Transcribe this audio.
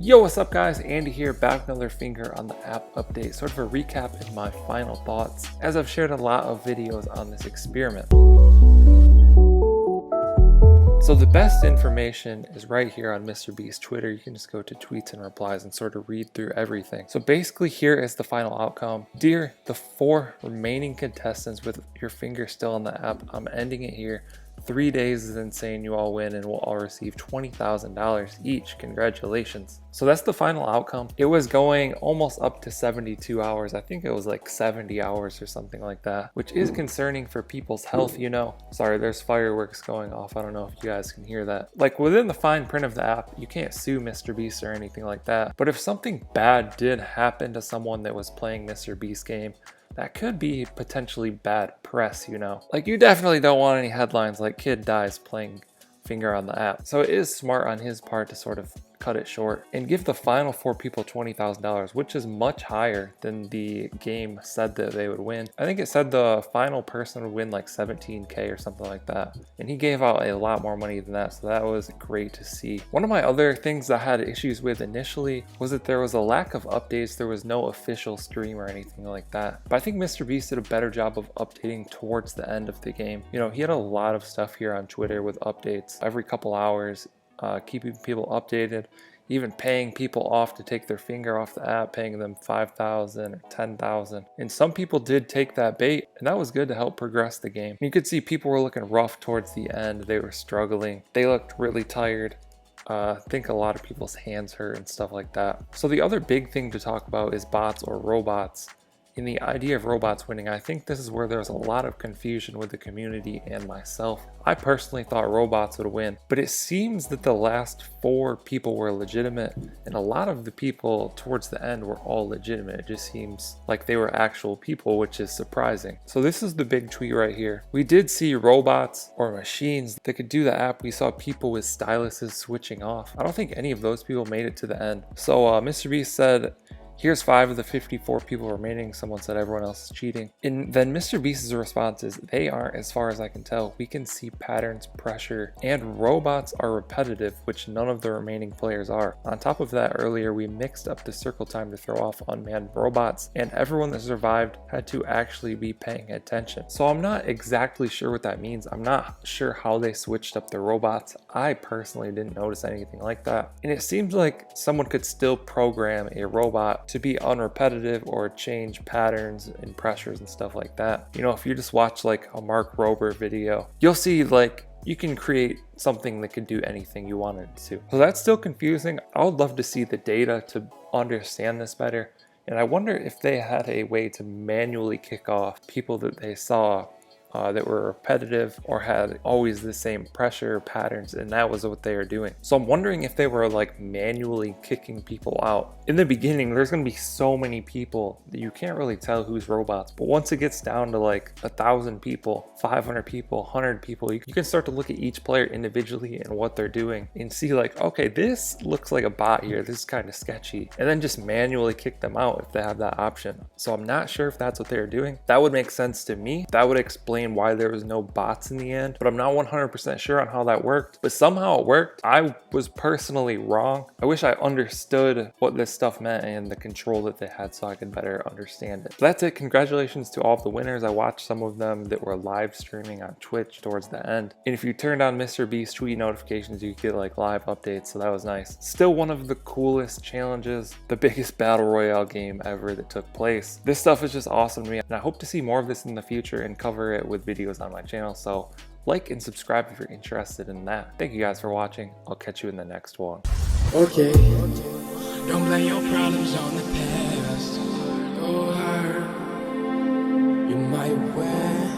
Yo, what's up guys? Andy here, back with another finger on the app update, sort of a recap and my final thoughts, as I've shared a lot of videos on this experiment. So the best information is right here on MrBeast Twitter. You can just go to tweets and replies and sort of read through everything. So basically here is the final outcome. Dear the 4 remaining contestants with your finger still on the app, I'm ending it here. 3 days is insane. You all win and will all receive $20,000 each. Congratulations. So that's the final outcome. It was going almost up to 72 hours. I think it was like 70 hours or something like that, which is concerning for people's health, you know. Sorry, there's fireworks going off. I don't know if you guys can hear that. Like within the fine print of the app, you can't sue MrBeast or anything like that. But if something bad did happen to someone that was playing MrBeast game, that could be potentially bad press, you know. Like you definitely don't want any headlines like kid dies playing finger on the app. So it is smart on his part to sort of cut it short and give the final 4 people $20,000, which is much higher than the game said that they would win. I think it said the final person would win like 17K or something like that. And he gave out a lot more money than that, so that was great to see. One of my other things I had issues with initially was that there was a lack of updates. There was no official stream or anything like that. But I think MrBeast did a better job of updating towards the end of the game. You know, he had a lot of stuff here on Twitter with updates every couple hours. Keeping people updated, even paying people off to take their finger off the app, paying them $5,000 or $10,000. And some people did take that bait, and that was good to help progress the game. You could see people were looking rough towards the end. They were struggling. They looked really tired. I think a lot of people's hands hurt and stuff like that. So the other big thing to talk about is bots or robots. In the idea of robots winning, I think this is where there's a lot of confusion with the community and myself. I personally thought robots would win, but it seems that the last 4 people were legitimate, and a lot of the people towards the end were all legitimate. It just seems like they were actual people, which is surprising. So this is the big tweet right here. We did see robots or machines that could do the app. We saw people with styluses switching off. I don't think any of those people made it to the end. So MrBeast said, here's 5 of the 54 people remaining. Someone said everyone else is cheating. And then MrBeast's response is, they aren't, as far as I can tell. We can see patterns, pressure, and robots are repetitive, which none of the remaining players are. On top of that, earlier we mixed up the circle time to throw off unmanned robots, and everyone that survived had to actually be paying attention. So I'm not exactly sure what that means. I'm not sure how they switched up the robots. I personally didn't notice anything like that. And it seems like someone could still program a robot to be unrepetitive or change patterns and pressures and stuff like that. You know, if you just watch like a Mark Rober video, you'll see like you can create something that could do anything you want it to. So that's still confusing. I would love to see the data to understand this better. And I wonder if they had a way to manually kick off people that they saw that were repetitive or had always the same pressure patterns, and that was what they were doing. So I'm wondering if they were like manually kicking people out. In the beginning, there's going to be so many people that you can't really tell who's robots, but once it gets down to like 1,000 people, 500 people, 100 people, you can start to look at each player individually and what they're doing and see like, okay, this looks like a bot here, this is kind of sketchy, and then just manually kick them out if they have that option. So I'm not sure if that's what they're doing. That would make sense to me. That would explain why there was no bots in the end, but I'm not 100% sure on how that worked, but somehow it worked. I was personally wrong. I wish I understood what this stuff meant and the control that they had so I could better understand it. But that's it. Congratulations to all of the winners. I watched some of them that were live streaming on Twitch towards the end, and if you turned on MrBeast tweet notifications, you could get like live updates, so that was nice. Still one of the coolest challenges, the biggest battle royale game ever that took place. This stuff is just awesome to me, and I hope to see more of this in the future and cover it with videos on my channel. So like and subscribe if you're interested in that. Thank you guys for watching. I'll catch you in the next one. Okay, don't blame your problems on the past. Go hard, you might win.